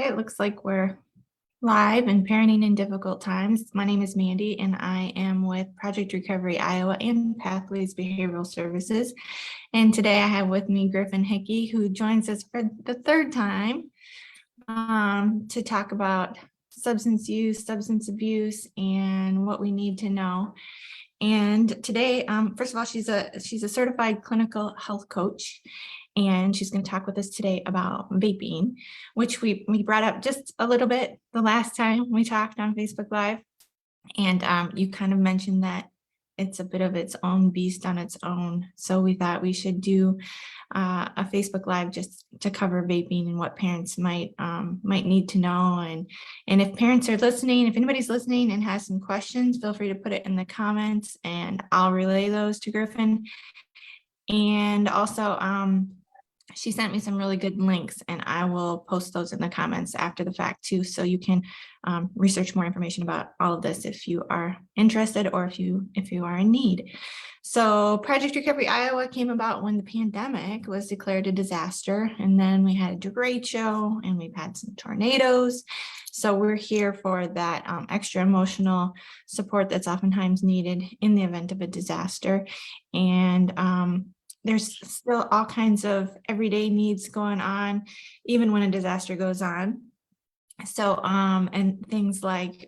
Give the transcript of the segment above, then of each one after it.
Okay, it looks like we're live and parenting in difficult times. My name is Mandy and I am with Project Recovery Iowa and Pathways Behavioral Services. And today I have with me Griffin Hickey, who joins us for the third time to talk about substance use, substance abuse, and what we need to know. And today, first of all, she's a certified clinical health coach, and she's going to talk with us today about vaping, which we brought up just a little bit the last time we talked on Facebook Live. And you kind of mentioned that it's a bit of its own beast on its own. So we thought we should do a Facebook Live just to cover vaping and what parents might need to know. And if parents are listening, if anybody's listening and has some questions, feel free to put it in the comments and I'll relay those to Griffin. And also, she sent me some really good links and I will post those in the comments after the fact too. So you can research more information about all of this if you are interested or if you are in need. So Project Recovery Iowa came about when the pandemic was declared a disaster. And then we had a derecho and we've had some tornadoes. So we're here for that extra emotional support that's oftentimes needed in the event of a disaster. And there's still all kinds of everyday needs going on, even when a disaster goes on. So, and things like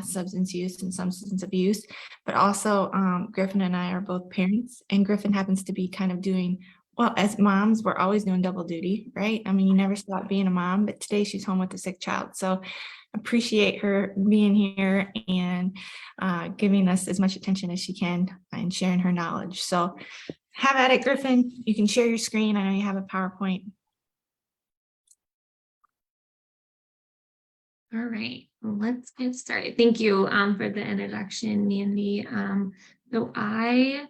substance use and substance abuse, but also Griffin and I are both parents, and Griffin happens to be kind of doing, well, as moms, we're always doing double duty, right? I mean, you never stop being a mom, but today she's home with a sick child. So appreciate her being here and giving us as much attention as she can and sharing her knowledge. So have at it, Griffin. You can share your screen. I know you have a PowerPoint. All right, let's get started. Thank you for the introduction, Mandy. So I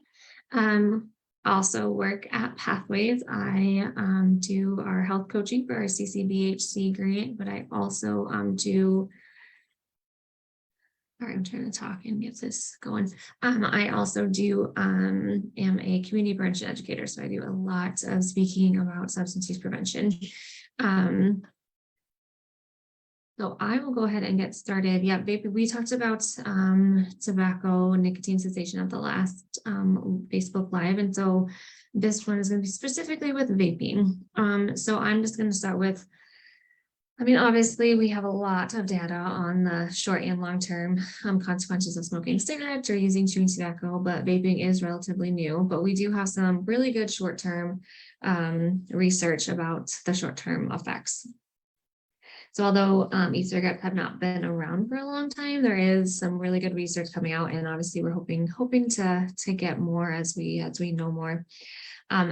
also work at Pathways. I do our health coaching for our CCBHC grant, but I also do. Sorry, I'm trying to talk and get this going. I also am a community prevention educator, so I do a lot of speaking about substance use prevention. So I will go ahead and get started. Yeah, we talked about tobacco, nicotine cessation at the last Facebook Live, and so this one is going to be specifically with vaping. So I'm just going to start with, I mean, obviously, we have a lot of data on the short and long-term consequences of smoking cigarettes or using chewing tobacco, but vaping is relatively new. But we do have some really good short-term research about the short-term effects. So although e-cigarettes have not been around for a long time, there is some really good research coming out, and obviously we're hoping to get more as we know more.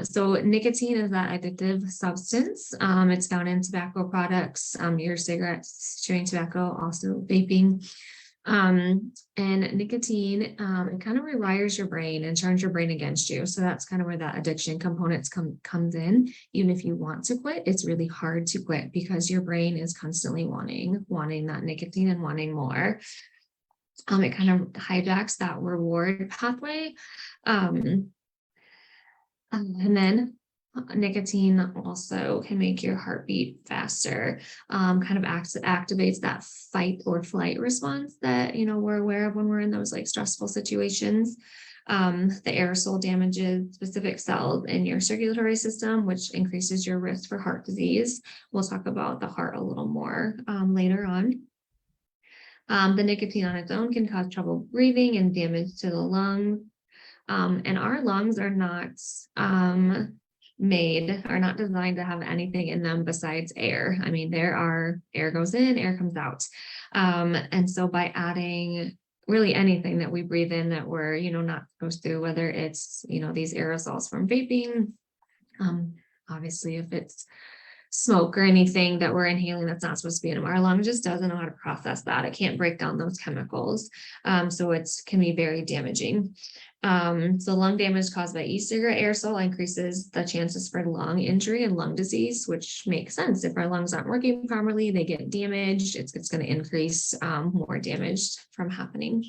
So nicotine is that addictive substance. It's found in tobacco products, your cigarettes, chewing tobacco, also vaping. And nicotine, it kind of rewires your brain and turns your brain against you. So that's kind of where that addiction components comes in. Even if you want to quit, it's really hard to quit because your brain is constantly wanting that nicotine and wanting more. It kind of hijacks that reward pathway. And then nicotine also can make your heartbeat faster, kind of activates that fight or flight response that, we're aware of when we're in those like stressful situations. The aerosol damages specific cells in your circulatory system, which increases your risk for heart disease. We'll talk about the heart a little more later on. The nicotine on its own can cause trouble breathing and damage to the lungs. And our lungs are not not designed to have anything in them besides air. I mean, air goes in, air comes out. And so by adding really anything that we breathe in that we're, not supposed to, whether it's, these aerosols from vaping, obviously if it's smoke or anything that we're inhaling that's not supposed to be in them, our lung just doesn't know how to process that. It can't break down those chemicals. So it can be very damaging. So lung damage caused by e-cigarette aerosol increases the chances for lung injury and lung disease, which makes sense. If our lungs aren't working properly, they get damaged. It's going to increase more damage from happening.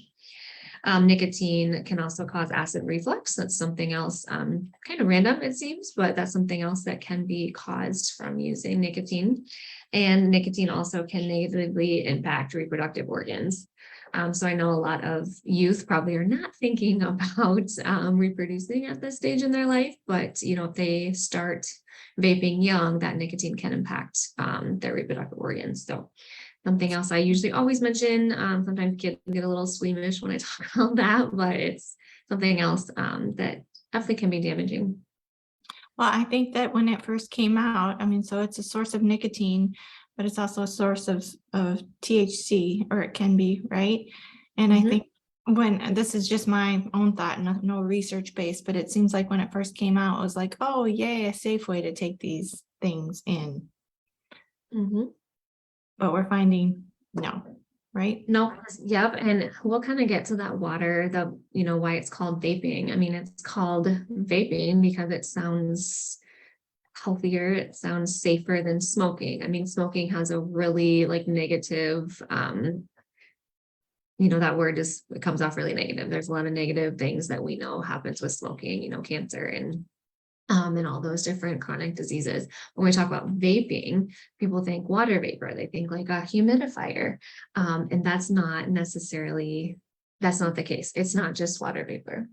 Nicotine can also cause acid reflux. That's something else, kind of random, it seems, but that's something else that can be caused from using nicotine. And nicotine also can negatively impact reproductive organs. So I know a lot of youth probably are not thinking about reproducing at this stage in their life, but if they start vaping young, that nicotine can impact their reproductive organs. So something else I usually always mention, sometimes kids get a little squeamish when I talk about that, but it's something else that definitely can be damaging. Well, I think that when it first came out, I mean, so it's a source of nicotine, but it's also a source of THC, or it can be, right? And I Mhm. think when, this is just my own thought, no research base, but it seems like when it first came out, it was like, oh, yay, a safe way to take these things in. Mhm. But we're finding no, right? No, yep. And we'll kind of get to that water, why it's called vaping. I mean, it's called vaping because it sounds healthier, it sounds safer than smoking. I mean, smoking has a really negative, that word just it comes off really negative. There's a lot of negative things that we know happens with smoking, cancer and all those different chronic diseases. When we talk about vaping, people think water vapor, they think like a humidifier. And that's not the case. It's not just water vapor.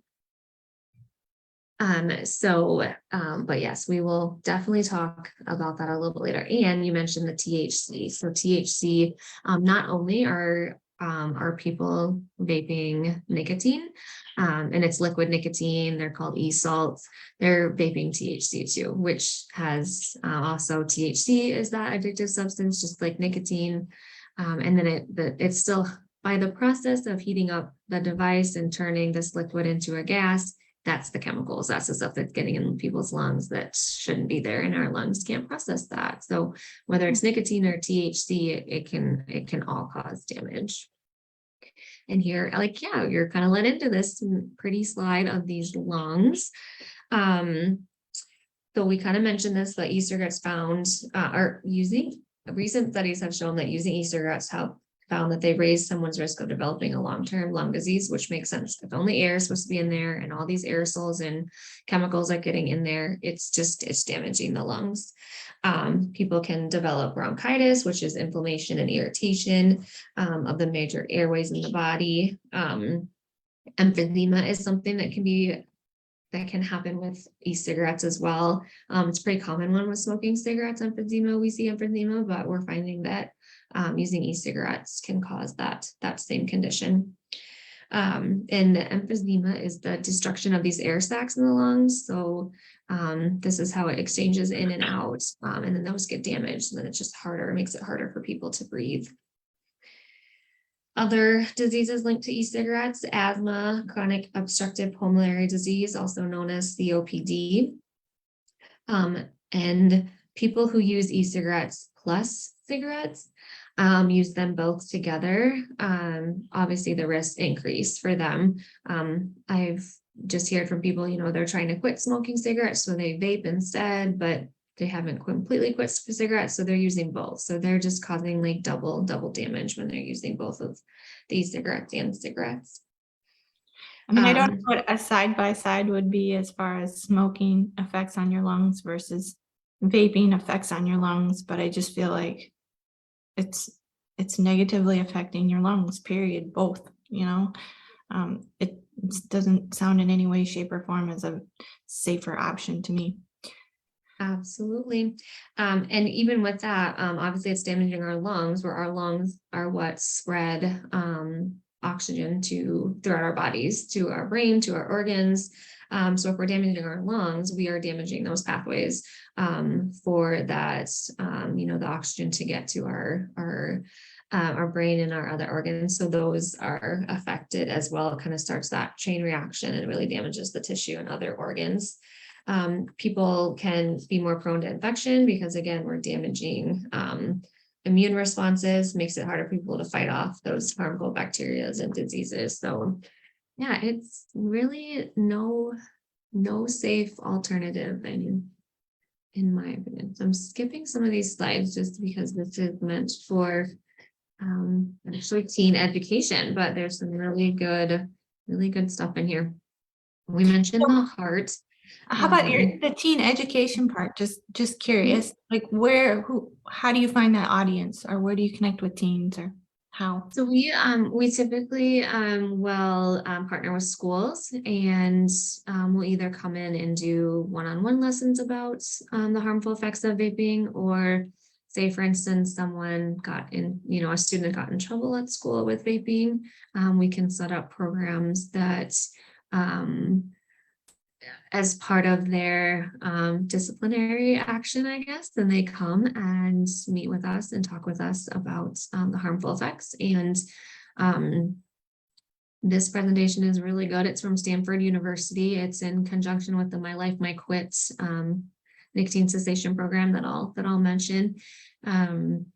But yes, we will definitely talk about that a little bit later. And you mentioned the THC. So THC, not only are people vaping nicotine, and it's liquid nicotine, they're called e-salts, they're vaping THC too, which has also THC is that addictive substance, just like nicotine. And then it's still by the process of heating up the device and turning this liquid into a gas. That's the chemicals. That's the stuff that's getting in people's lungs that shouldn't be there, and our lungs can't process that. So whether it's nicotine or THC, it can all cause damage. And here, you're kind of led into this pretty slide of these lungs. So we kind of mentioned this, that e-cigarettes recent studies have shown that using e-cigarettes found that they raise someone's risk of developing a long-term lung disease, which makes sense. If only air is supposed to be in there and all these aerosols and chemicals are getting in there, it's damaging the lungs. People can develop bronchitis, which is inflammation and irritation of the major airways in the body. Emphysema is something that can happen with e-cigarettes as well. It's a pretty common one with smoking cigarettes, emphysema. We see emphysema, but we're finding that using e-cigarettes can cause that same condition. And emphysema is the destruction of these air sacs in the lungs. So this is how it exchanges in and out, and then those get damaged, and then it's just harder, it makes it harder for people to breathe. Other diseases linked to e-cigarettes: asthma, chronic obstructive pulmonary disease, also known as COPD. And people who use e-cigarettes plus cigarettes, use them both together, obviously the risks increase for them. I've just heard from people, they're trying to quit smoking cigarettes, so they vape instead, but they haven't completely quit cigarettes, so they're using both. So they're just causing like double damage when they're using both of these cigarettes and cigarettes. I mean, I don't know what a side by side would be as far as smoking effects on your lungs versus vaping effects on your lungs, but I just feel like it's negatively affecting your lungs, period, both, it doesn't sound in any way, shape, or form as a safer option to me. Absolutely. And even with that, obviously it's damaging our lungs, where our lungs are what spread oxygen throughout our bodies, to our brain, to our organs. So if we're damaging our lungs, we are damaging those pathways for that, the oxygen to get to our brain and our other organs. So those are affected as well. It kind of starts that chain reaction and really damages the tissue and other organs. People can be more prone to infection because, again, we're damaging immune responses, makes it harder for people to fight off those harmful bacteria and diseases. So yeah, it's really no safe alternative in my opinion. So I'm skipping some of these slides just because this is meant for actually teen education, but there's some really good really good stuff in here. We mentioned the heart. How about Um, the teen education part? Just mhm. curious, like how do you find that audience, or where do you connect with teens, or how? So we typically will partner with schools, and we'll either come in and do one-on-one lessons about the harmful effects of vaping, or say, for instance, someone got in, a student got in trouble at school with vaping. We can set up programs that um, as part of their disciplinary action, I guess, then they come and meet with us and talk with us about the harmful effects. And um, this presentation is really good. It's from Stanford University. It's in conjunction with the My Life, My Quit nicotine cessation program that I'll mention. Um,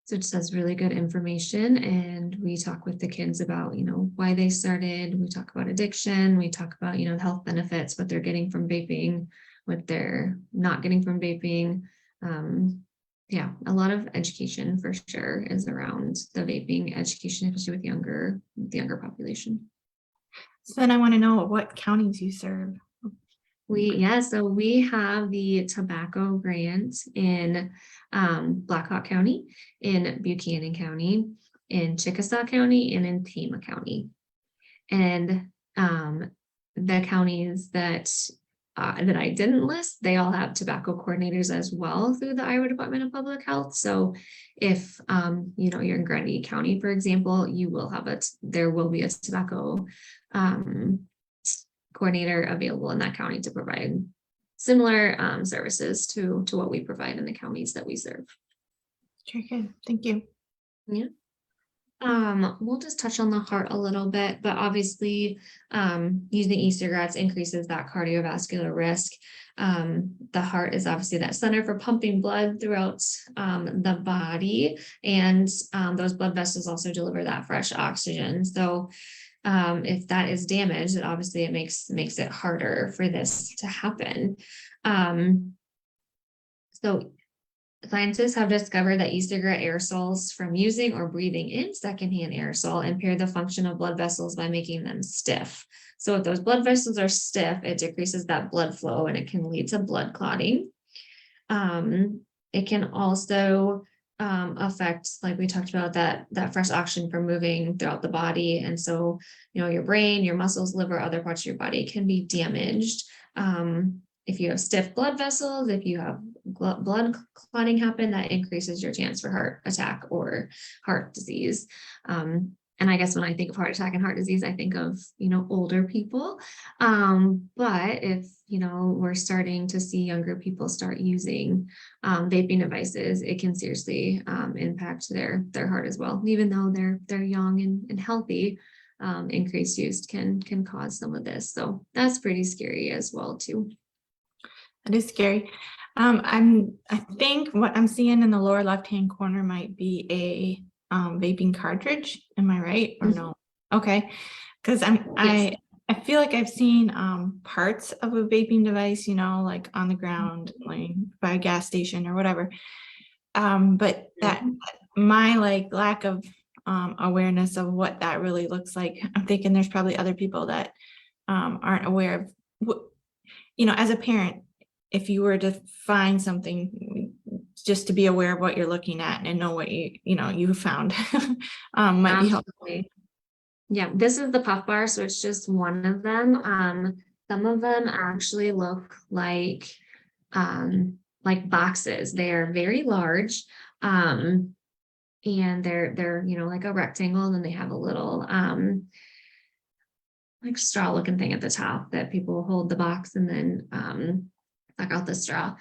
so it just has really good information, and we talk with the kids about, why they started. We talk about addiction. We talk about, the health benefits, what they're getting from vaping, what they're not getting from vaping. Yeah, a lot of education for sure is around the vaping education, especially with the younger population. So then I want to know what counties you serve. So we have the tobacco grant in Black Hawk County, in Buchanan County, in Chickasaw County, and in Tama County. And the counties that I didn't list, they all have tobacco coordinators as well through the Iowa Department of Public Health. So if you're in Grundy County, for example, there will be a tobacco coordinator available in that county to provide similar services to what we provide in the counties that we serve. Very good. Thank you. Yeah. We'll just touch on the heart a little bit, but obviously, using e-cigarettes increases that cardiovascular risk. The heart is obviously that center for pumping blood throughout the body, and those blood vessels also deliver that fresh oxygen. So if that is damaged, then obviously it makes it harder for this to happen. So scientists have discovered that e-cigarette aerosols from using or breathing in secondhand aerosol impair the function of blood vessels by making them stiff. So if those blood vessels are stiff, it decreases that blood flow, and it can lead to blood clotting. It can also affect, like we talked about, that fresh oxygen from moving throughout the body. And so, your brain, your muscles, liver, other parts of your body can be damaged. If you have stiff blood vessels, if you have blood clotting happen, that increases your chance for heart attack or heart disease. And I guess when I think of heart attack and heart disease, I think of, older people. But if, we're starting to see younger people start using vaping devices, it can seriously impact their heart as well. Even though they're young and healthy, increased use can cause some of this. So that's pretty scary as well, too. That is scary. I think what I'm seeing in the lower left-hand corner might be a vaping cartridge. Am I right or no? Okay, because Yes. I feel like I've seen parts of a vaping device, like on the ground, like by a gas station or whatever. But that my lack of awareness of what that really looks like, I'm thinking there's probably other people that aren't aware of as a parent, if you were to find something, just to be aware of what you're looking at and know what you found might be helpful. Absolutely. Yeah, this is the puff bar, so it's just one of them. Some of them actually look like boxes. They are very large. And they're like a rectangle, and then they have a little like straw looking thing at the top that people hold the box and then suck out the straw.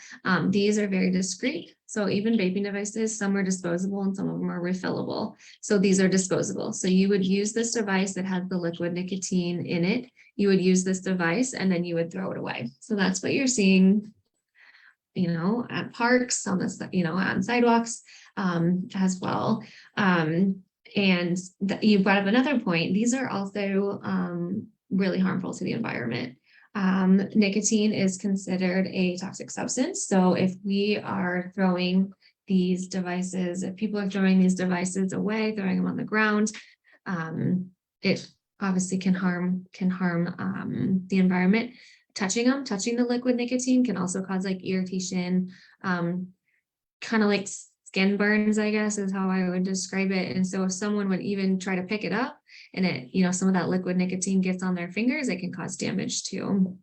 These are very discreet. So even vaping devices, some are disposable and some of them are refillable. So these are disposable. So you would use this device that has the liquid nicotine in it. You would use this device and then you would throw it away. So that's what you're seeing, at parks, on on sidewalks as well. And you brought up another point. These are also really harmful to the environment. Nicotine is considered a toxic substance. So if we are throwing these devices, if people are throwing these devices away, throwing them on the ground, it obviously can harm the environment. Touching the liquid nicotine can also cause like irritation, kind of like skin burns, I guess is how I would describe it. And so if someone would even try to pick it up and it, some of that liquid nicotine gets on their fingers, it can cause damage too.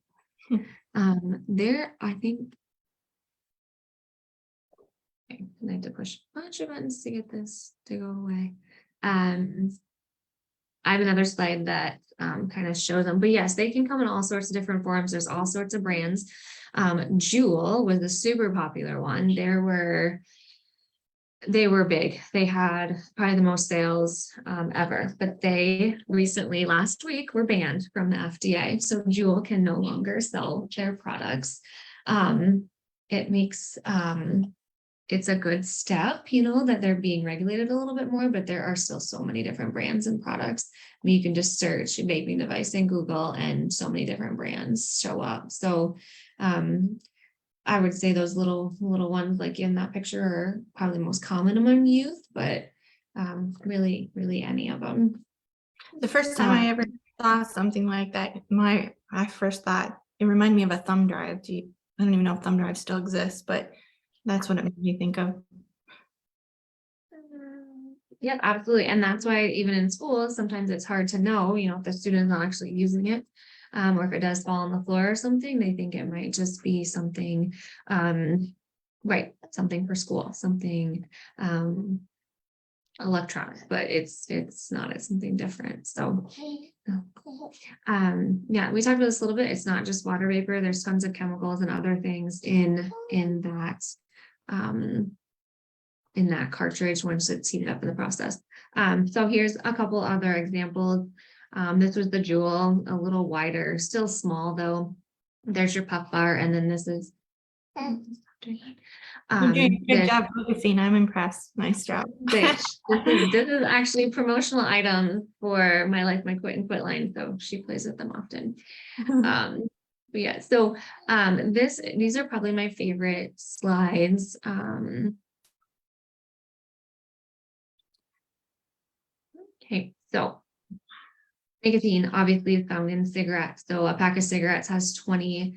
I think, okay, I have to push a bunch of buttons to get this to go away. I have another slide that kind of shows them, but yes, they can come in all sorts of different forms. There's all sorts of brands. Juul was a super popular one. They were big. They had probably the most sales ever, but they recently, last week, were banned from the FDA. So Juul can no longer sell their products. It makes it's a good step, that they're being regulated a little bit more, but there are still so many different brands and products. I mean, you can just search vaping device in Google and so many different brands show up. So I would say those little ones like in that picture are probably the most common among youth, but really any of them. The first time I ever saw something like that, I first thought it reminded me of a thumb drive. I don't even know if thumb drives still exist, but that's what it made me think of. Yeah, absolutely. And that's why even in school, sometimes it's hard to know, if the student's not actually using it, or if it does fall on the floor or something, they think it might just be something, right, something for school, something electronic, but it's not, it's something different. So yeah, we talked about this a little bit. It's not just water vapor. There's tons of chemicals and other things in that cartridge once it's heated up in the process. So here's a couple other examples. This was the Juul, a little wider, still small though. There's your puff bar, and then this is You're doing a good job focusing. I'm impressed. Nice job. this is actually promotional item for My Life, My Quit and Quit line. So she plays with them often. But yeah, so these are probably my favorite slides. Okay, so nicotine obviously is found in cigarettes. So a pack of cigarettes has 20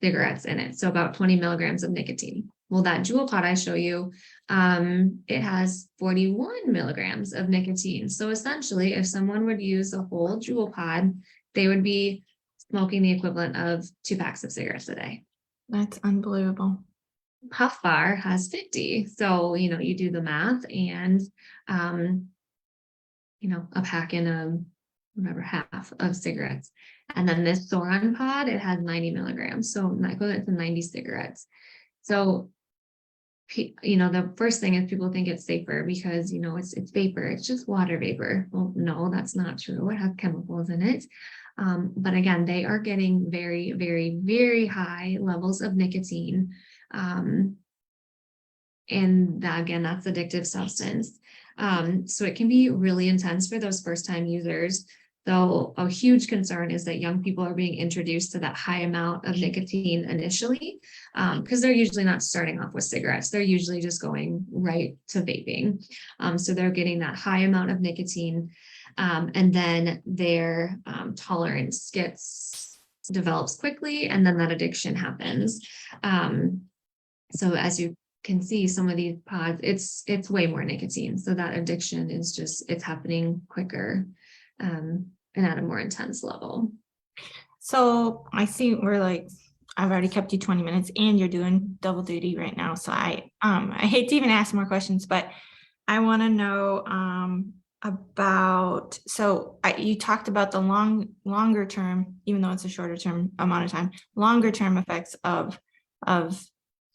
cigarettes in it. So about 20 milligrams of nicotine. Well, that Juul pod I show you, it has 41 milligrams of nicotine. So essentially, if someone would use a whole Juul pod, they would be smoking the equivalent of 2 packs of cigarettes a day. That's unbelievable. Puff bar has 50. So, you do the math and, a pack in whatever, half of cigarettes. And then this Soron pod, it has 90 milligrams. So equivalent to 90 cigarettes. So, the first thing is people think it's safer because, it's vapor. It's just water vapor. Well, no, that's not true. It has chemicals in it. But again, they are getting very, very, very high levels of nicotine. And again, that's addictive substance. So it can be really intense for those first-time users. Though a huge concern is that young people are being introduced to that high amount of nicotine initially, because they're usually not starting off with cigarettes. They're usually just going right to vaping. So they're getting that high amount of nicotine, and then their tolerance develops quickly, and then that addiction happens. So as you can see, some of these pods, it's way more nicotine. So that addiction is it's happening quicker. And at a more intense level. So I see I've already kept you 20 minutes and you're doing double duty right now. So I hate to even ask more questions, but I want to know about, you talked about the longer term, even though it's a shorter term amount of time, longer term effects of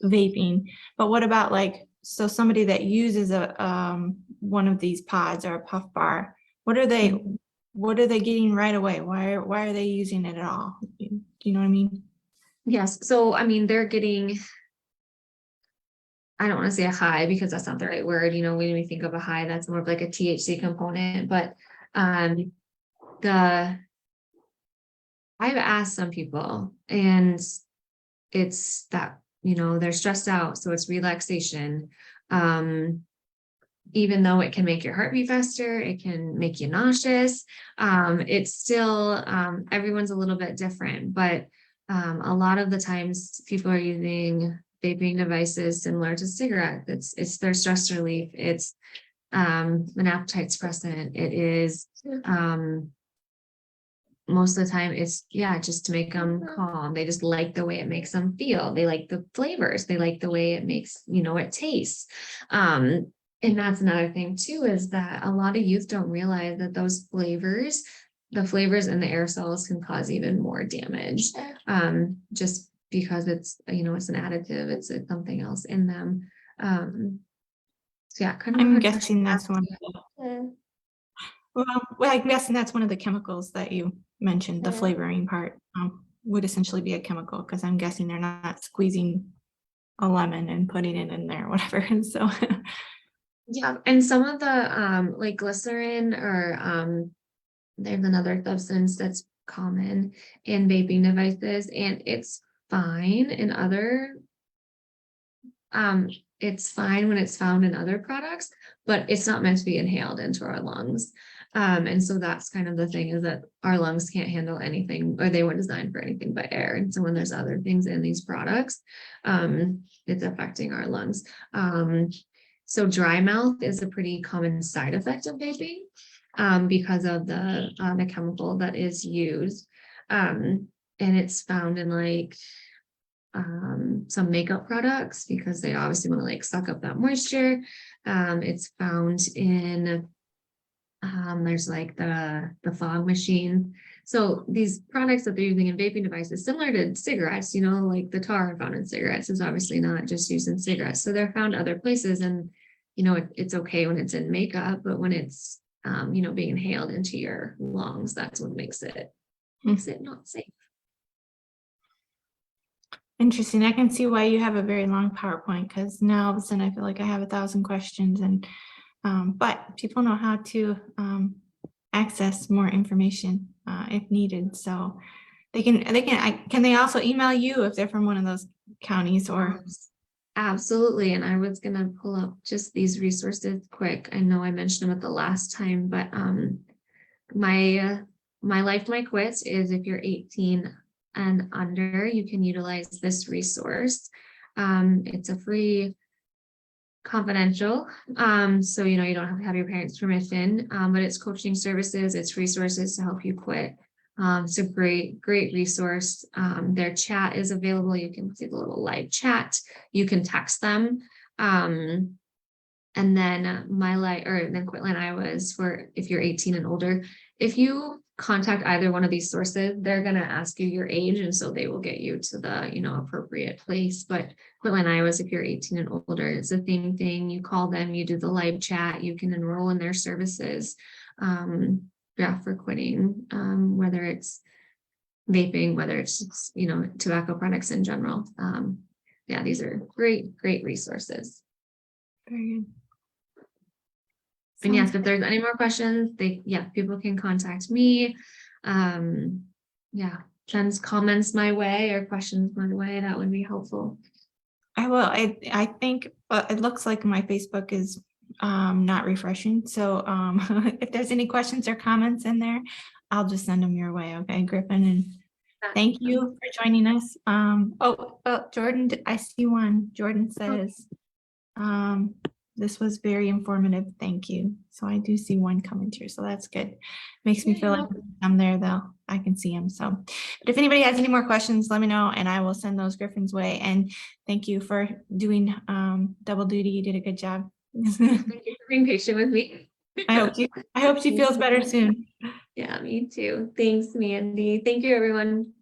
vaping. But what about somebody that uses one of these pods or a puff bar, what are they getting right away? Why are they using it at all? Do you know what I mean? Yes. So, I mean, they're getting, I don't want to say a high because that's not the right word. When we think of a high, that's more of like a THC component. But I've asked some people, and it's that, they're stressed out. So it's relaxation. even though it can make your heart beat faster, it can make you nauseous. It's still, everyone's a little bit different, but a lot of the times people are using vaping devices similar to cigarettes. It's their stress relief. It's an appetite suppressant. It is most of the time it's just to make them calm. They just like the way it makes them feel. They like the flavors. They like the way it makes, it tastes. And that's another thing too, is that a lot of youth don't realize that those flavors, the flavors in the aerosols can cause even more damage. Just because it's, it's an additive, it's something else in them. So yeah, kind of. I'm guessing that's one. Well, I'm guessing that's one of the chemicals that you mentioned, the flavoring part would essentially be a chemical, because I'm guessing they're not squeezing a lemon and putting it in there or whatever. So yeah, and some of the like glycerin or there's another substance that's common in vaping devices, and it's fine in other it's fine when it's found in other products, but it's not meant to be inhaled into our lungs. And so that's kind of the thing, is that our lungs can't handle anything, or they weren't designed for anything but air. And so when there's other things in these products, it's affecting our lungs. So dry mouth is a pretty common side effect of vaping because of the chemical that is used. And it's found in like some makeup products, because they obviously want to like suck up that moisture. It's found in there's like the fog machine. So these products that they're using in vaping devices, similar to cigarettes, like the tar found in cigarettes is obviously not just used in cigarettes. So they're found other places, and it's okay when it's in makeup, but when it's being inhaled into your lungs, that's what makes it not safe. interesting. I can see why you have a very long PowerPoint, because now all of a sudden I feel like I have 1,000 questions, and but people know how to access more information if needed. So can they also email you if they're from one of those counties? Or Absolutely. And I was going to pull up just these resources quick. I know I mentioned them at the last time, but my Life My Quit is if you're 18 and under, you can utilize this resource. It's a free, confidential, so you don't have to have your parents' permission, but it's coaching services, it's resources to help you quit. It's a great resource. Their chat is available. You can see the little live chat, you can text them. And then then Quitline Iowa is for if you're 18 and older. If you contact either one of these sources, they're going to ask you your age, and so they will get you to the appropriate place. But Quitline Iowa is if you're 18 and older. It's the same thing. You call them, you do the live chat, you can enroll in their services for quitting, whether it's vaping, whether it's tobacco products in general. These are great resources. very good. And yes, if there's any more questions, people can contact me. Send comments my way or questions my way. That would be helpful. I will. I think it looks like my Facebook is not refreshing. So if there's any questions or comments in there, I'll just send them your way. Okay, Griffin. And thank you for joining us. Jordan, I see one. Jordan says, this was very informative. Thank you. So I do see one coming through. So that's good. Makes me feel like I'm there though. I can see him. So, but if anybody has any more questions, let me know and I will send those Griffin's way. And thank you for doing double duty. You did a good job. Thank you for being patient with me. I hope she feels better soon. Yeah, me too. Thanks, Mandy. Thank you, everyone.